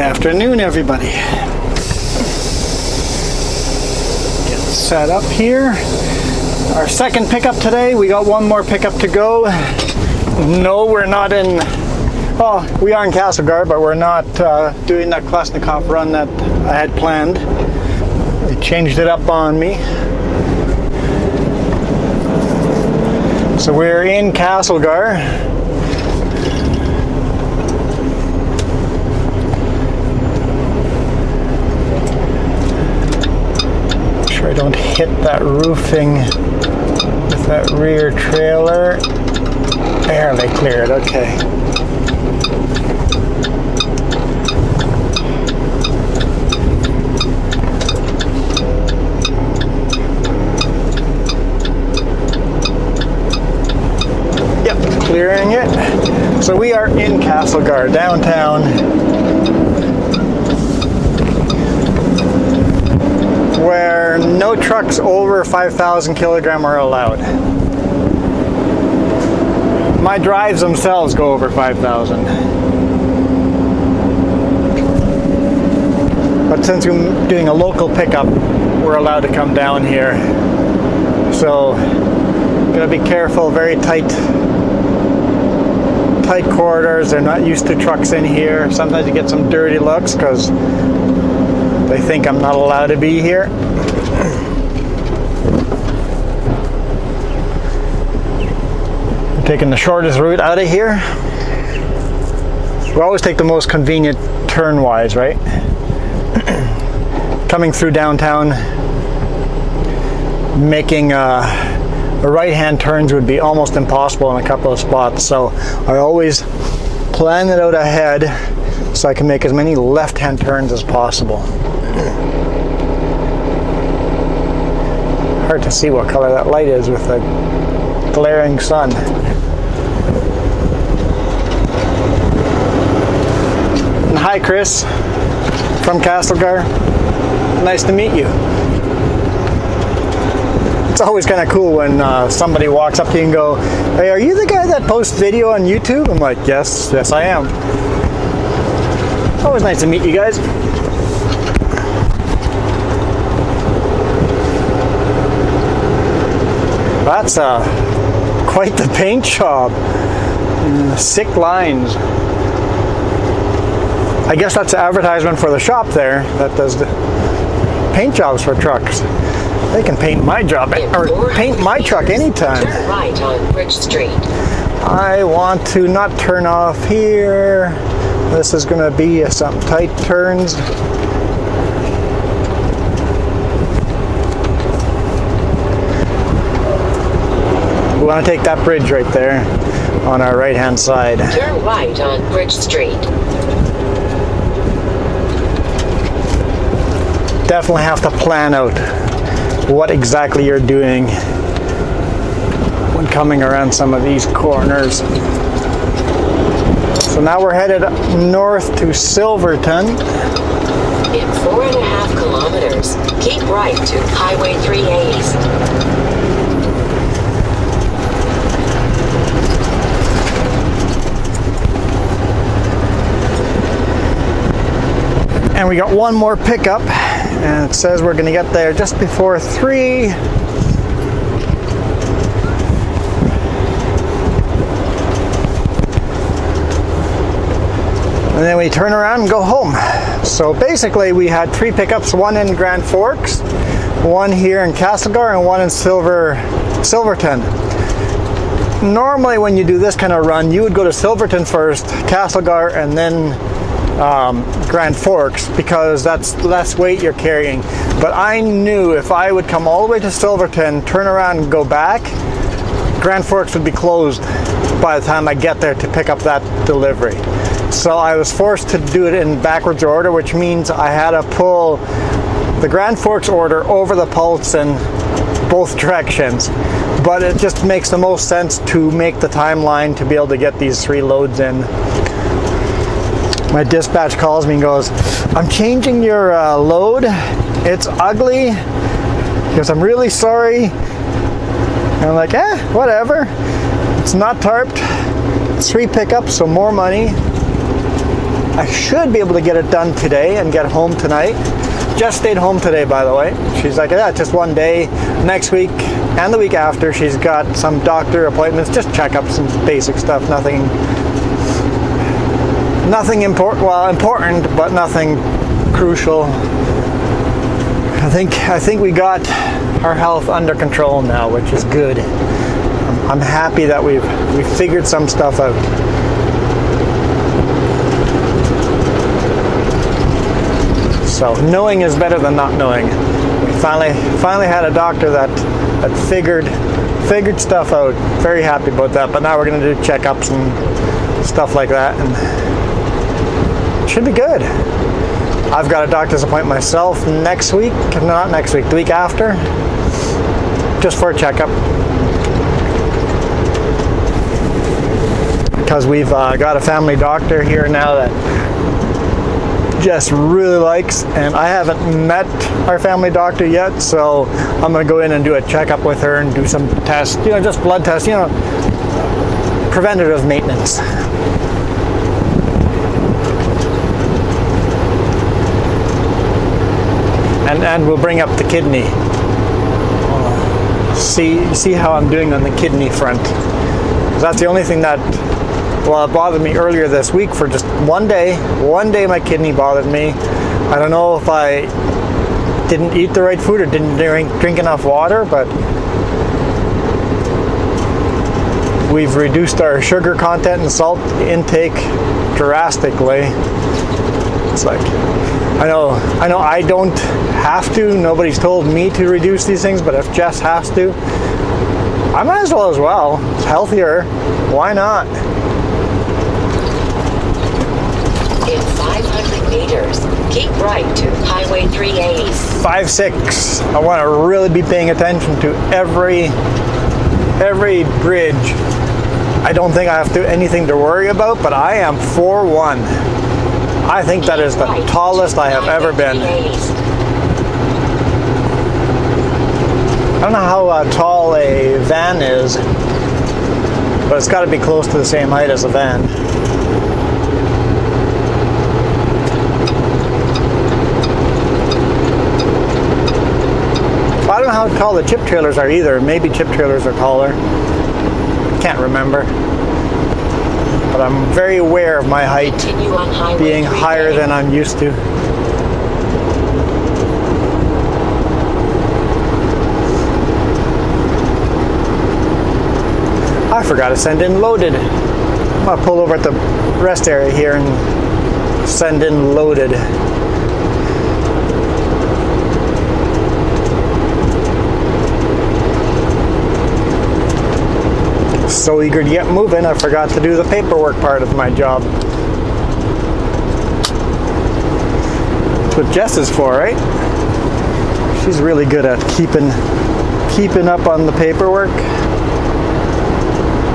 Good afternoon, everybody. Get set up here. Our second pickup today. We got one more pickup to go. No, we're not in... Oh, we are in Castlegar, but we're not doing that Klasnikov run that I had planned. They changed it up on me. So we're in Castlegar. I don't hit that roofing with that rear trailer. Barely cleared, okay. Yep, clearing it. So we are in Castlegar, downtown, where no trucks over 5,000 kilogram are allowed. My drives themselves go over 5,000. But since we're doing a local pickup, we're allowed to come down here. So, gotta be careful, very tight corridors. They're not used to trucks in here. Sometimes you get some dirty looks because they think I'm not allowed to be here. We're taking the shortest route out of here. We always take the most convenient turn-wise, right? Coming through downtown, making right-hand turns would be almost impossible in a couple of spots. So I always plan it out ahead so I can make as many left-hand turns as possible. Hard to see what color that light is with the glaring sun. And hi, Chris from Castlegar. Nice to meet you. It's always kind of cool when somebody walks up to you and go, "Hey, are you the guy that posts video on YouTube?" I'm like, yes, I am. It's always nice to meet you guys. That's quite the paint job. Sick lines. I guess that's an advertisement for the shop there that does the paint jobs for trucks. They can paint my job or paint my truck anytime. Turn right on Bridge Street. I want to not turn off here. This is going to be some tight turns. We want to take that bridge right there on our right hand side. Turn right on Bridge Street. Definitely have to plan out what exactly you're doing when coming around some of these corners. So now we're headed north to Silverton. In 4.5 kilometers, keep right to Highway 3 East. And we got one more pickup, and it says we're going to get there just before 3. And then we turn around and go home. So basically we had 3 pickups, one in Grand Forks, one here in Castlegar, and one in Silverton. Normally when you do this kind of run, you would go to Silverton first, Castlegar, and then Grand Forks, because that's less weight you're carrying. But I knew if I would come all the way to Silverton, turn around and go back, Grand Forks would be closed by the time I get there to pick up that delivery. So I was forced to do it in backwards order, which means I had to pull the Grand Forks order over the Pulse in both directions. But it just makes the most sense to make the timeline to be able to get these 3 loads in. My dispatch calls me and goes, "I'm changing your load. It's ugly." He goes, "I'm really sorry." And I'm like, whatever. It's not tarped. It's 3 pickups, so more money. I should be able to get it done today and get home tonight. Just stayed home today, by the way. She's like, yeah, just one day. Next week and the week after, she's got some doctor appointments, just checkups and basic stuff. Nothing important. Well, important, but nothing crucial. I think we got our health under control now, which is good. I'm happy that we've figured some stuff out. So knowing is better than not knowing. We finally had a doctor that figured stuff out. Very happy about that. But now we're going to do checkups and stuff like that, and it should be good. I've got a doctor's appointment myself next week. No, not next week. The week after, just for a checkup. Because we've got a family doctor here now that Jess really likes, and I haven't met our family doctor yet, so I'm going to go in and do a checkup with her and do some tests, just blood tests, preventative maintenance. And we'll bring up the kidney. See how I'm doing on the kidney front. That's the only thing that, well, it bothered me earlier this week for just one day. One day my kidney bothered me. I don't know if I didn't eat the right food or didn't drink enough water, but we've reduced our sugar content and salt intake drastically. It's like, I know I don't have to. Nobody's told me to reduce these things, but if Jess has to, I might as well. It's healthier. Why not? In 500 meters, keep right to Highway 3A. 5-6. I want to really be paying attention to every bridge. I don't think I have anything to worry about, but I am 4'1". I think that is the tallest I have ever been. I don't know how tall a van is, but it's got to be close to the same height as a van. I don't know how tall the chip trailers are either. Maybe chip trailers are taller. Can't remember. But I'm very aware of my height being higher than I'm used to. I forgot to send in loaded. I'm going to pull over at the rest area here and send in loaded. So eager to get moving, I forgot to do the paperwork part of my job. That's what Jess is for, right? She's really good at keeping up on the paperwork.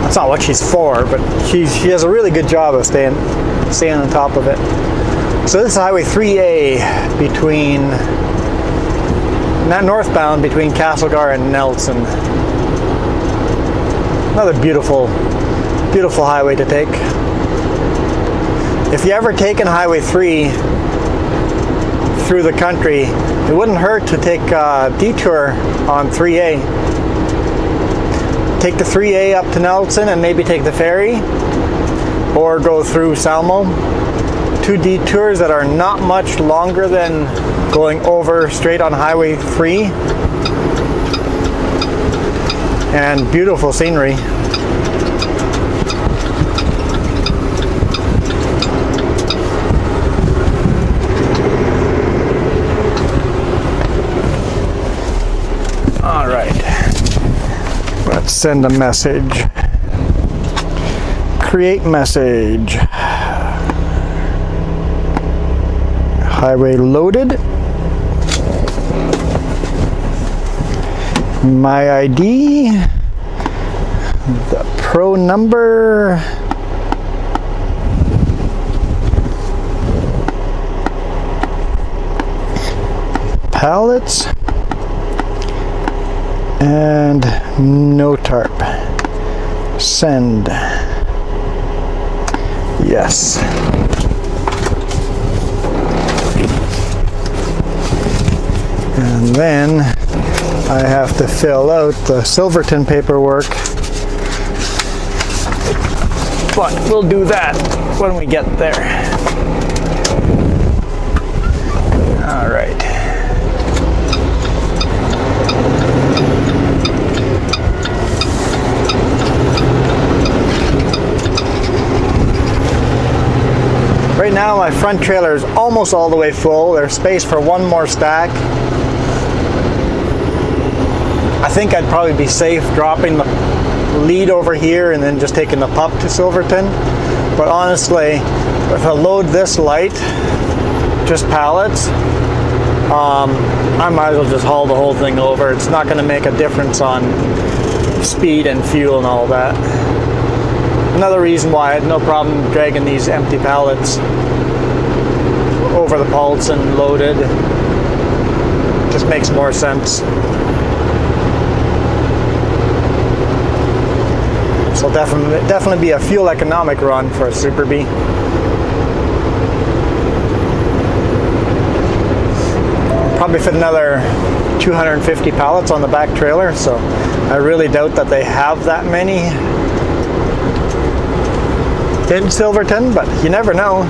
That's not what she's for, but she has a really good job of staying on top of it. So this is Highway 3A northbound between Castlegar and Nelson. Another beautiful highway to take. If you ever taken Highway 3 through the country, it wouldn't hurt to take a detour on 3A. Take the 3A up to Nelson and maybe take the ferry, or go through Salmo. Two detours that are not much longer than going over straight on Highway 3. And beautiful scenery. All right, let's send a message. Create message. Highway loaded. My ID, the pro number, pallets, and no tarp. Send. Yes. then I have to fill out the Silverton paperwork. But we'll do that when we get there. All right. Right now my front trailer is almost all the way full. There's space for one more stack. I think I'd probably be safe dropping the lead over here and then just taking the pup to Silverton. But honestly, if I load this light, just pallets, I might as well just haul the whole thing over. It's not going to make a difference on speed and fuel and all that. Another reason why I had no problem dragging these empty pallets over the pulse and loaded. Just makes more sense. So definitely be a fuel economic run for a Super Bee. Probably fit another 250 pallets on the back trailer, so I really doubt that they have that many in Silverton, but you never know.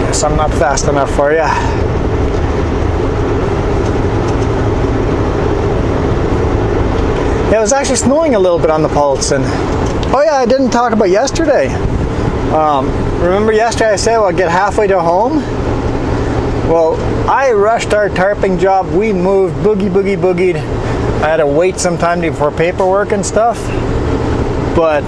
Guess I'm not fast enough for you. Yeah, it was actually snowing a little bit on the pulse, and oh yeah, I didn't talk about yesterday. Remember yesterday I said, well, I'd get halfway to home? Well, I rushed our tarping job. We moved, boogied. I had to wait some time for paperwork and stuff. But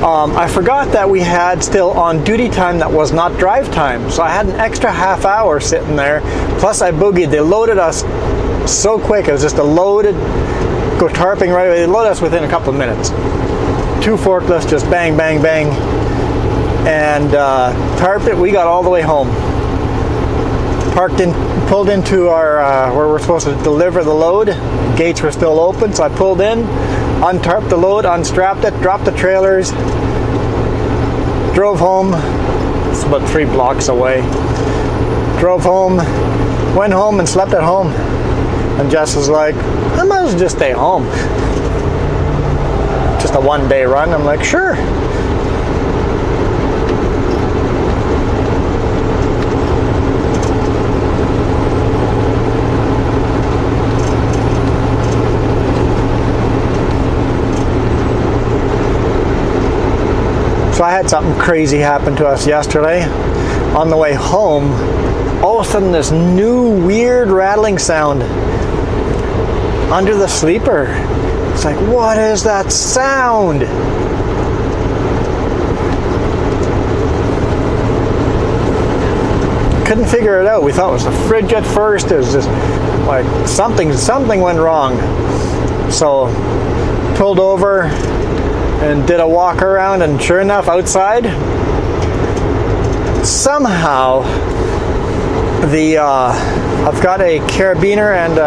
I forgot that we had still on duty time that was not drive time. So I had an extra half hour sitting there. Plus I boogied. They loaded us so quick. It was just a loaded, go tarping right away. They loaded us within a couple of minutes. 2 forklifts, just bang, bang, bang. And tarped it. We got all the way home. Parked in, pulled into our where we're supposed to deliver the load. Gates were still open, so I pulled in, untarped the load, unstrapped it, dropped the trailers, drove home. It's about 3 blocks away. Drove home, went home and slept at home. And Jess was like, I might as well just stay home. Just a one-day run. I'm like, sure. So I had something crazy happen to us yesterday. On the way home, all of a sudden this new weird rattling sound under the sleeper. It's like, what is that sound? Couldn't figure it out. We thought it was the fridge at first. It was just like something went wrong. So pulled over and did a walk around, and sure enough, outside, somehow I've got a carabiner and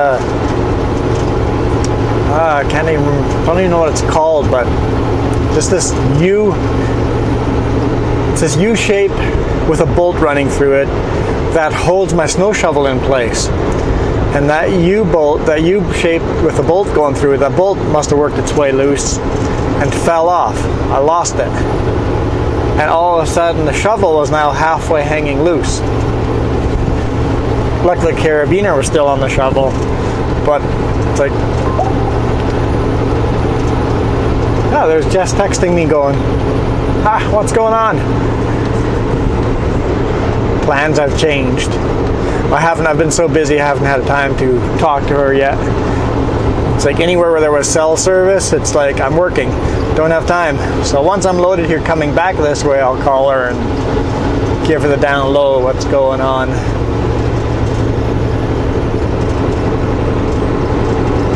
I don't even know what it's called, but just this U shape with a bolt running through it that holds my snow shovel in place. And that U shape with the bolt going through it, that bolt must have worked its way loose and fell off. I lost it. And all of a sudden the shovel was now halfway hanging loose. Luckily the carabiner was still on the shovel, but it's like, oh, there's Jess texting me going, what's going on? Plans have changed. I've been so busy I haven't had time to talk to her yet. It's like anywhere where there was cell service, it's like I'm working, don't have time. So once I'm loaded here coming back this way, I'll call her and give her the down low what's going on.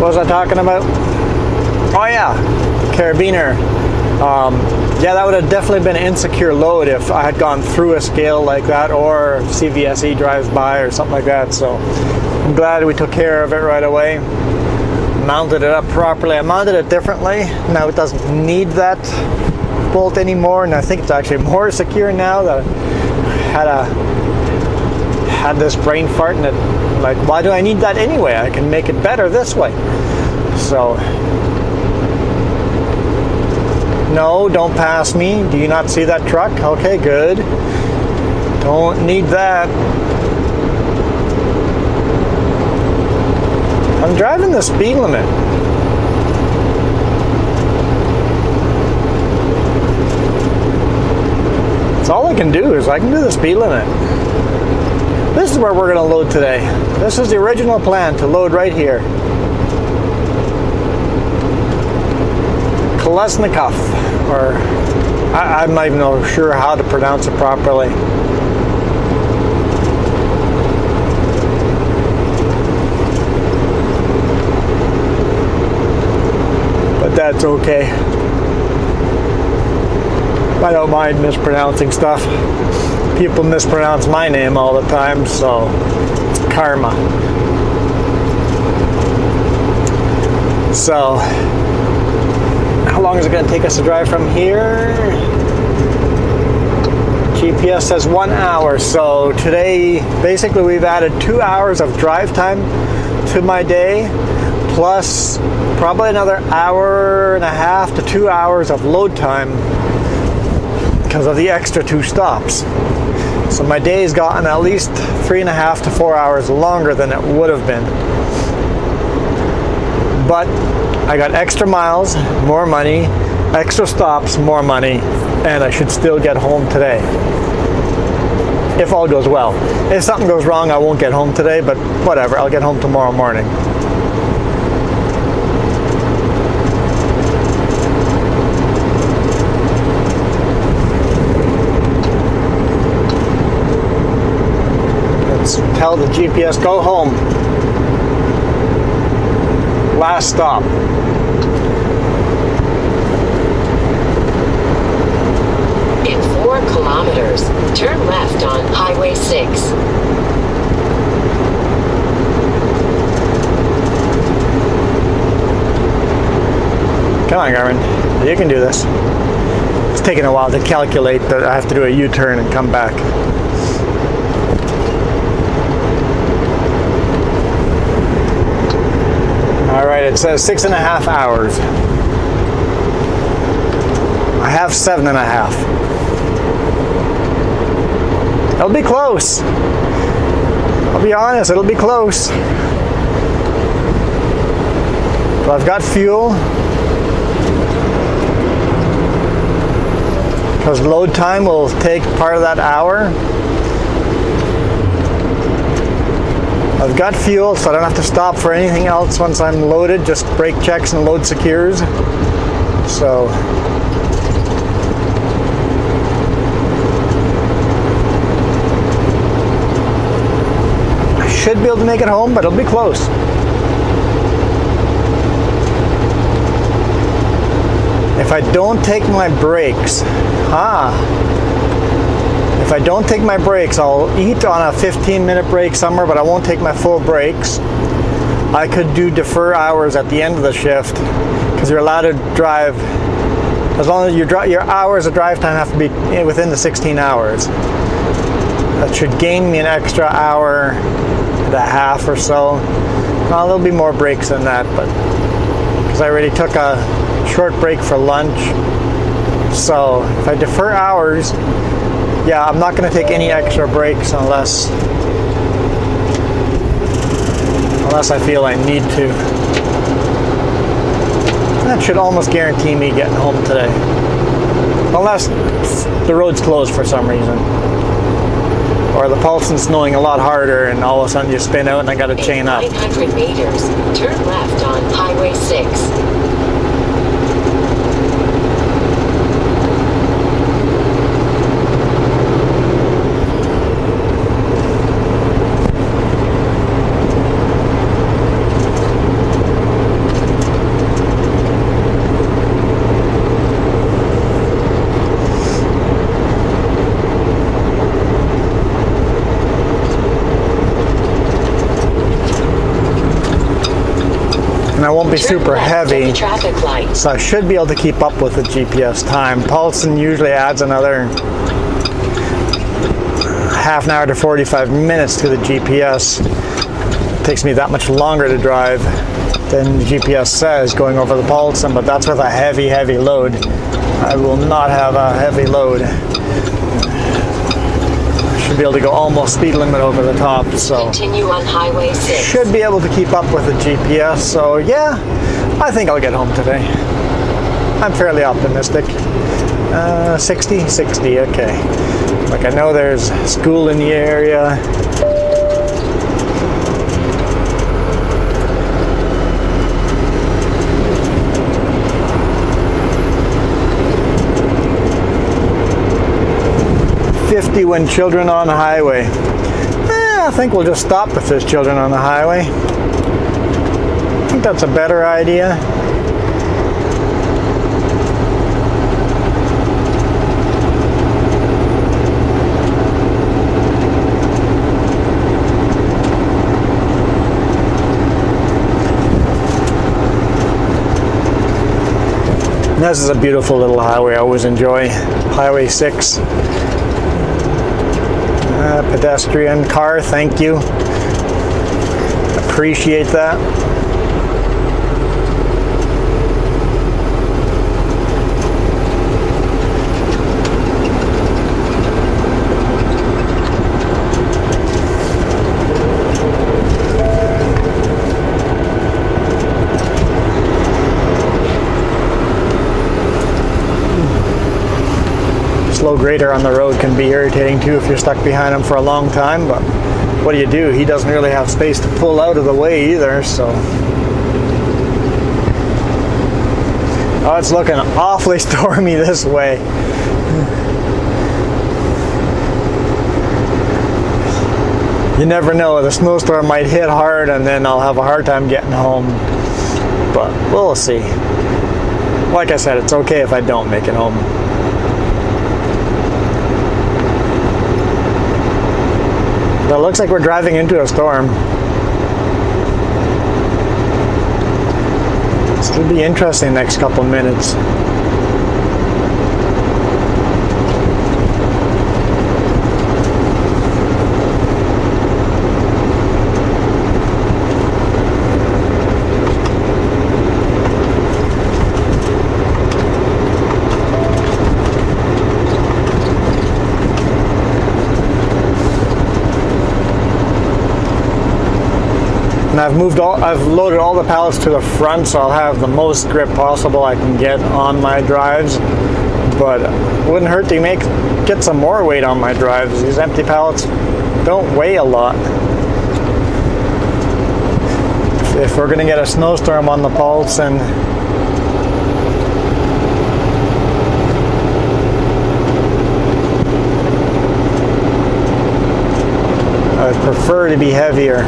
What was I talking about? Oh yeah, carabiner. Yeah, that would have definitely been an insecure load if I had gone through a scale like that, or CVSE drives by or something like that. So I'm glad we took care of it right away. mounted it up properly. I mounted it differently. Now it doesn't need that bolt anymore, and I think it's actually more secure now that I had this brain fart, and it, like, why do I need that anyway? I can make it better this way. So, no, don't pass me. Do you not see that truck? Okay, good. Don't need that. I'm driving the speed limit. That's all I can do is I can do the speed limit. This is where we're going to load today. This is the original plan, to load right here. Kolesnikov, or I'm not even sure how to pronounce it properly. But that's okay. I don't mind mispronouncing stuff. People mispronounce my name all the time, so it's karma. So, how long is it going to take us to drive from here? GPS says 1 hour, so today basically we've added 2 hours of drive time to my day, plus probably another hour and a half to 2 hours of load time because of the extra 2 stops. So my day's gotten at least 3.5 to 4 hours longer than it would have been. But I got extra miles, more money, extra stops, more money, and I should still get home today. If all goes well. If something goes wrong, I won't get home today, but whatever, I'll get home tomorrow morning. Let's tell the GPS, go home. Last stop. In 4 kilometers, turn left on Highway 6. Come on, Garmin. You can do this. It's taking a while to calculate that I have to do a U-turn and come back. Alright, it says 6.5 hours. I have 7.5. It'll be close. I'll be honest, it'll be close. But I've got fuel. Because load time will take part of that hour. I've got fuel, so I don't have to stop for anything else once I'm loaded, just brake checks and load secures. So, I should be able to make it home, but it'll be close. If I don't take my brakes, if I don't take my brakes, I'll eat on a 15-minute break somewhere, but I won't take my full brakes. I could do defer hours at the end of the shift, because you're allowed to drive, as long as your hours of drive time have to be within the 16 hours. That should gain me an extra hour and a half or so. Well, there'll be more breaks than that, but because I already took a short break for lunch. So if I defer hours, yeah, I'm not going to take any extra breaks unless I feel I need to. That should almost guarantee me getting home today. Unless the road's closed for some reason. Or the Paulson's snowing a lot harder and all of a sudden you spin out and I got to chain up. 900 meters, turn left on Highway 6. I won't be Turn super left at heavy. the traffic light. So I should be able to keep up with the GPS time. Paulson usually adds another half an hour to 45 minutes to the GPS. It takes me that much longer to drive than the GPS says going over the Paulson, but that's with a heavy, heavy load. I will not have a heavy load. Should be able to go almost speed limit over the top, so Continue on Highway 6. should be able to keep up with the GPS. So yeah, I think I'll get home today. I'm fairly optimistic. 60, okay. Like, I know there's school in the area. When children on the highway. I think we'll just stop if there's children on the highway. I think that's a better idea. This is a beautiful little highway. I always enjoy Highway 6. Pedestrian car, thank you. Appreciate that. Slow grader on the road can be irritating too if you're stuck behind him for a long time, but what do? He doesn't really have space to pull out of the way either, so. Oh, it's looking awfully stormy this way. You never know, the snowstorm might hit hard and then I'll have a hard time getting home, but we'll see. Like I said, it's okay if I don't make it home. It looks like we're driving into a storm. It's going to be interesting next couple minutes. And I've loaded all the pallets to the front, so I'll have the most grip possible I can get on my drives. But it wouldn't hurt to get some more weight on my drives. These empty pallets don't weigh a lot. If we're gonna get a snowstorm on the Paulson, I prefer to be heavier.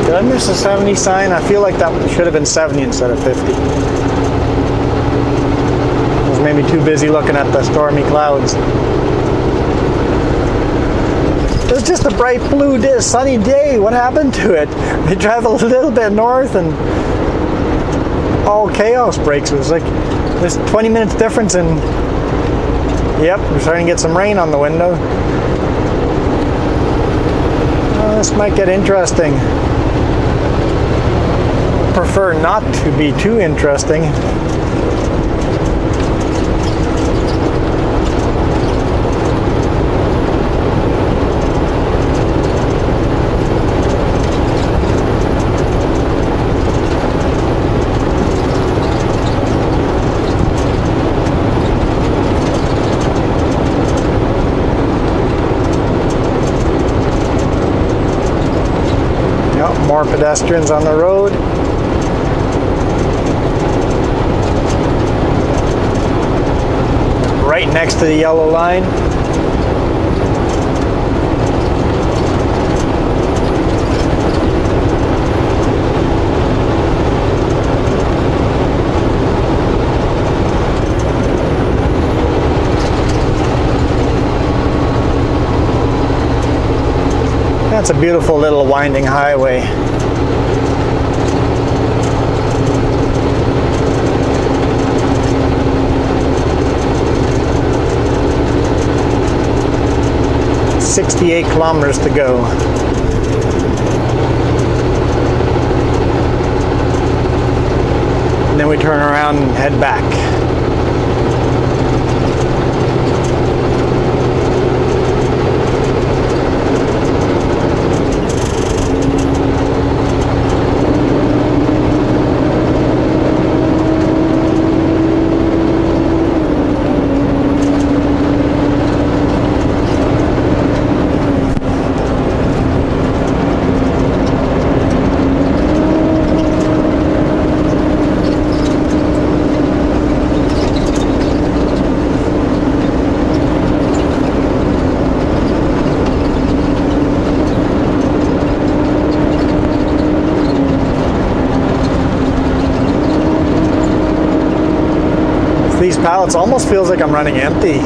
Did I miss a 70 sign? I feel like that should have been 70 instead of 50. I was maybe too busy looking at the stormy clouds. It was just a bright blue sunny day. What happened to it? We drive a little bit north and all chaos breaks. It was like there's 20 minutes difference in. Yep, we're starting to get some rain on the window. Oh, this might get interesting. Prefer not to be too interesting. Yep, more pedestrians on the road. Right next to the yellow line. That's a beautiful little winding highway. "68 kilometers to go." And then we turn around and head back. These pallets almost feels like I'm running empty.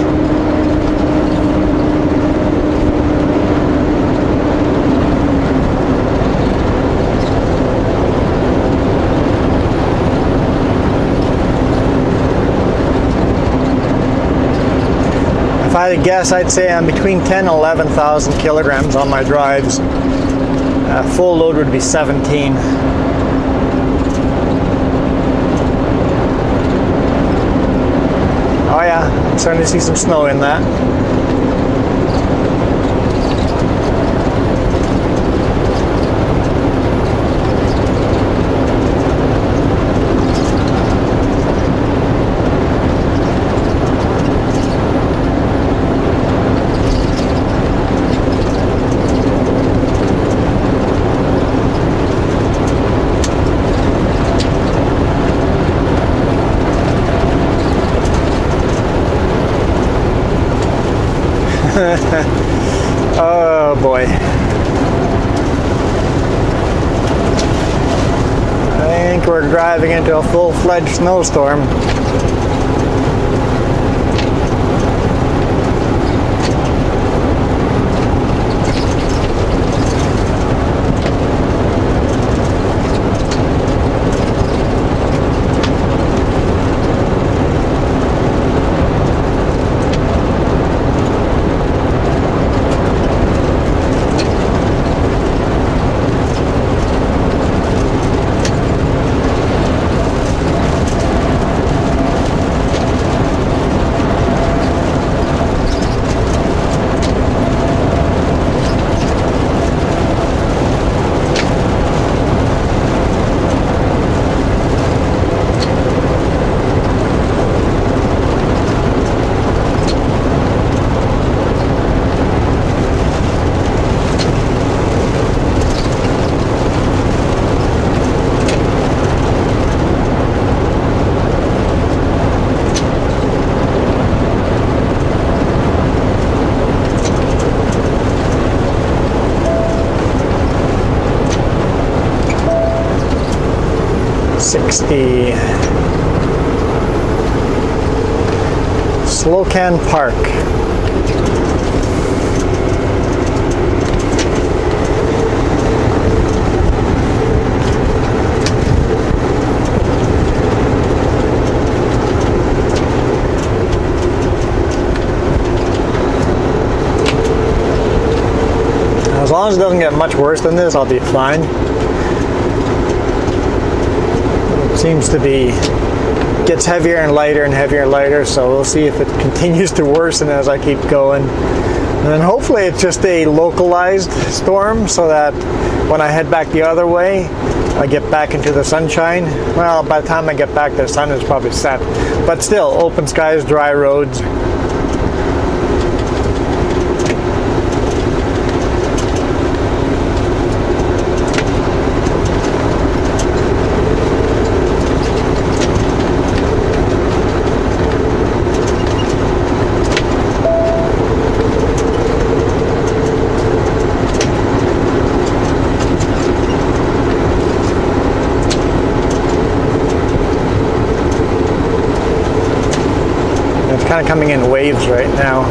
If I had to guess, I'd say I'm between 10 and 11,000 kilograms on my drives. Full load would be 17. Oh yeah, I'm starting to see some snow in that. Oh boy. I think we're driving into a full-fledged snowstorm. Slocan Park. As long as it doesn't get much worse than this, I'll be fine. It seems to be gets heavier and lighter and heavier and lighter, so we'll see if it continues to worsen as I keep going. And then hopefully it's just a localized storm so that when I head back the other way, I get back into the sunshine. Well, by the time I get back, the sun is probably set. But still, open skies, dry roads. Kind of coming in waves right now.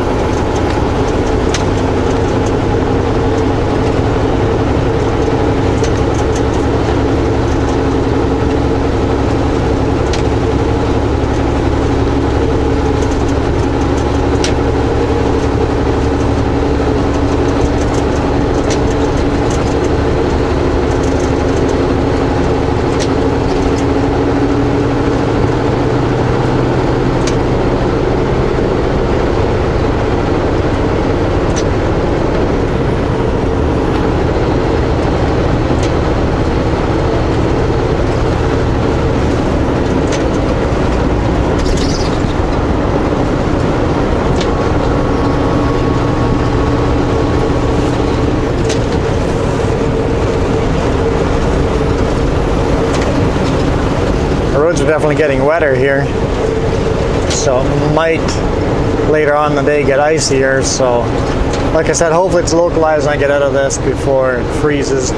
are definitely getting wetter here. So it might later on in the day get icier. So like I said, hopefully it's localized and I get out of this before it freezes.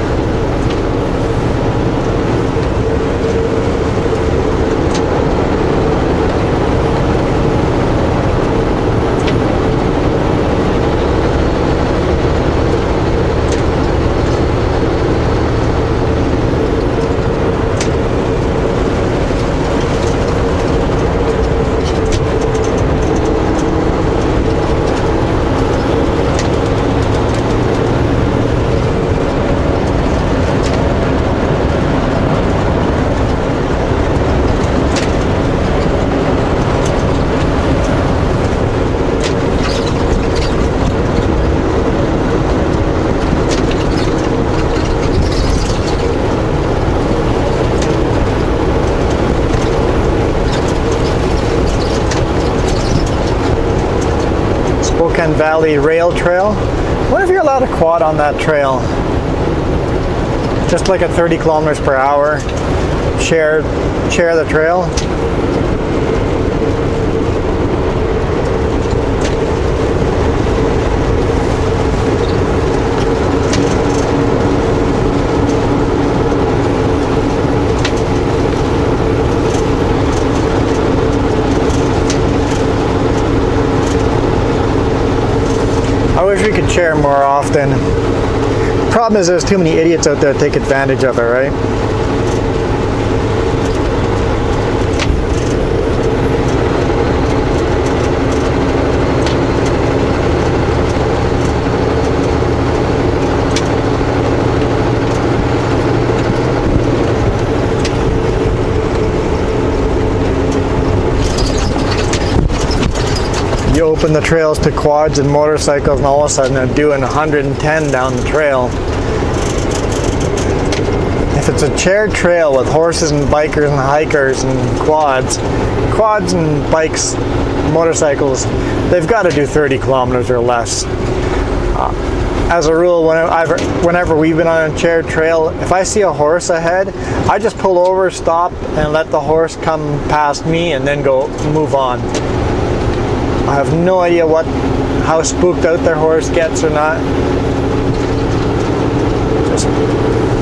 Valley Rail Trail. What if you're allowed to quad on that trail? Just like at 30 kilometers per hour. Share the trail. I wish we could share more often. Problem is there's too many idiots out there to take advantage of it, right? You open the trails to quads and motorcycles and all of a sudden they're doing 110 down the trail. If it's a shared trail with horses and bikers and hikers and quads and bikes, motorcycles, they've got to do 30 kilometers or less. As a rule, whenever we've been on a shared trail, if I see a horse ahead, I just pull over, stop, and let the horse come past me and then move on. I have no idea how spooked out their horse gets or not. Just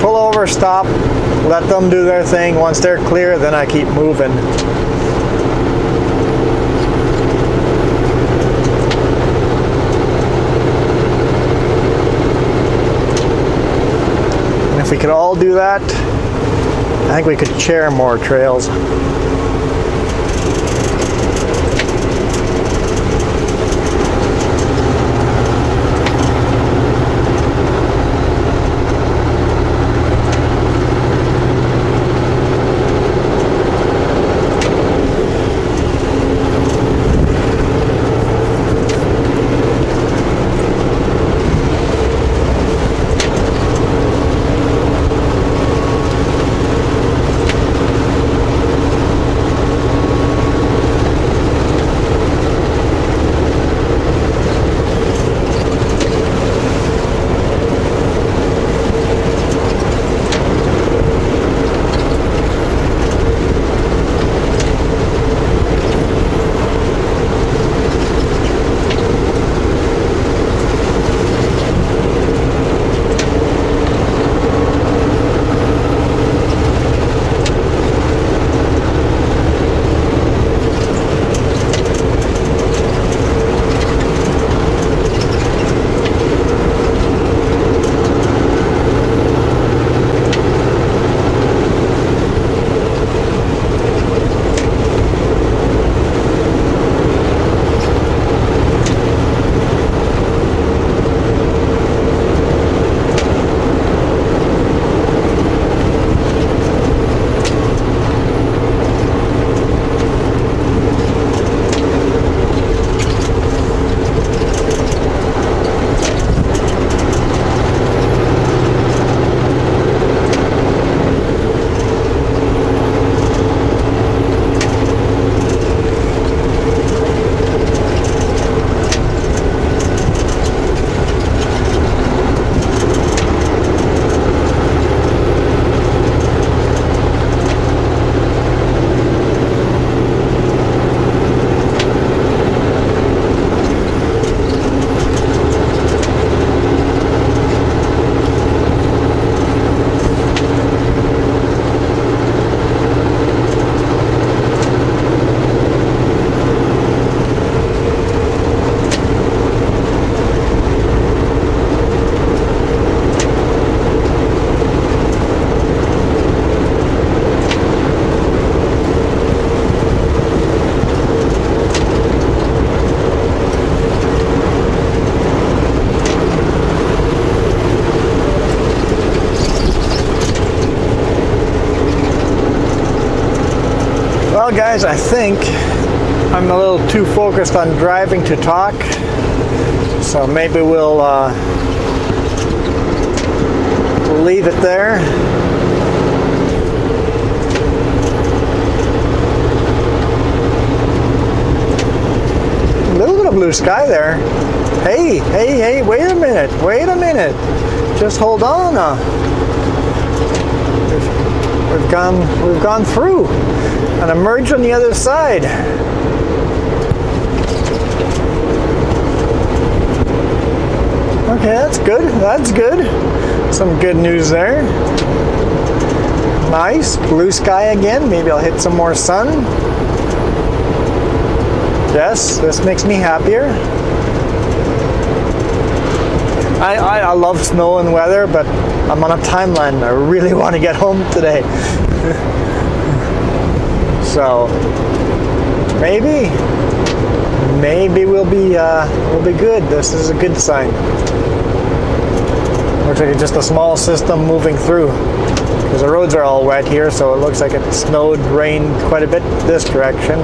pull over, stop, let them do their thing. Once they're clear, then I keep moving. And if we could all do that, I think we could share more trails. guys, I think I'm a little too focused on driving to talk, so maybe we'll leave it there. A little bit of blue sky there. Hey, hey, hey, wait a minute, just hold on. We've gone through and emerged on the other side. Okay, that's good. Some good news there. Nice, blue sky again. Maybe I'll hit some more sun. Yes, this makes me happier. I love snow and weather, but I'm on a timeline. I really want to get home today. So maybe we'll be good. This is a good sign. Looks like it's just a small system moving through, because the roads are all wet here, so it looks like it snowed, rained quite a bit this direction.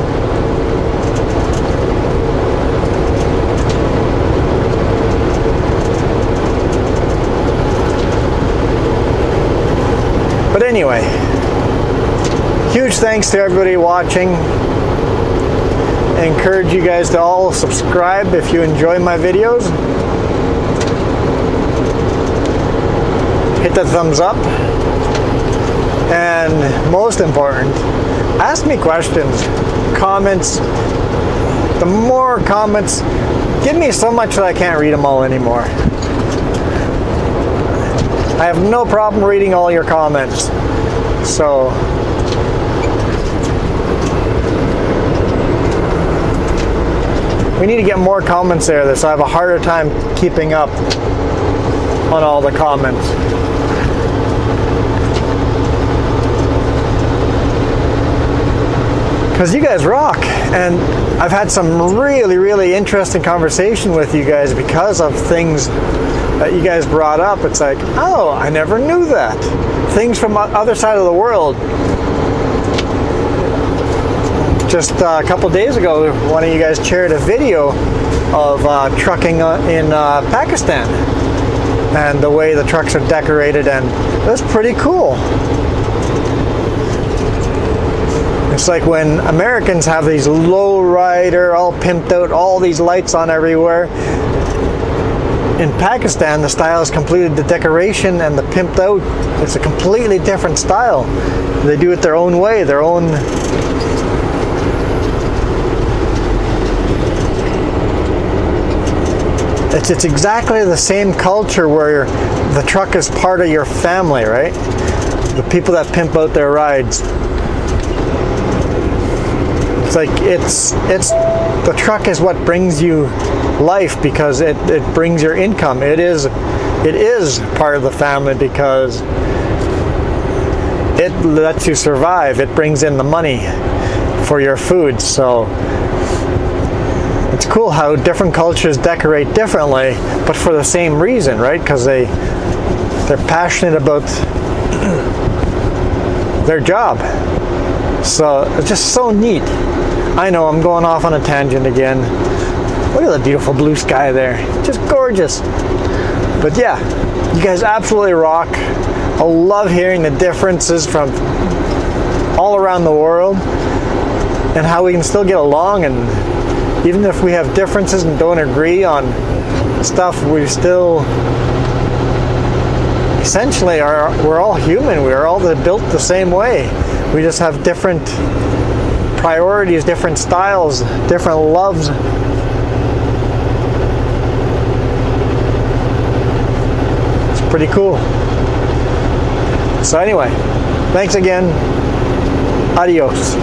But anyway, huge thanks to everybody watching. I encourage you guys to all subscribe if you enjoy my videos. Hit the thumbs up. And most important, ask me questions, comments. The more comments, give me so much that I can't read them all anymore. I have no problem reading all your comments. So we need to get more comments there, so I have a harder time keeping up on all the comments. Because you guys rock, and I've had some really interesting conversation with you guys because of things that you guys brought up. It's like, oh, I never knew that. Things from the other side of the world. Just a couple days ago, one of you guys shared a video of trucking in Pakistan, and the way the trucks are decorated, and it was pretty cool. It's like when Americans have these low-rider, all pimped out, all these lights on everywhere. In Pakistan, the style is completely the decoration and the pimped out. It's a completely different style. They do it their own way, their own. It's exactly the same culture where the truck is part of your family, right? The people that pimp out their rides. It's like the truck is what brings you life, because it brings your income. It is part of the family because it lets you survive. It brings in the money for your food. So it's cool how different cultures decorate differently, but for the same reason, right? Because they're passionate about their job. So it's just so neat. I know I'm going off on a tangent again. Look at the beautiful blue sky there. Just gorgeous. But yeah, you guys absolutely rock. I love hearing the differences from all around the world and how we can still get along, and even if we have differences and don't agree on stuff, we still essentially we're all human. We're all built the same way. We just have different priorities, different styles, different loves. It's pretty cool. So anyway, thanks again. Adios.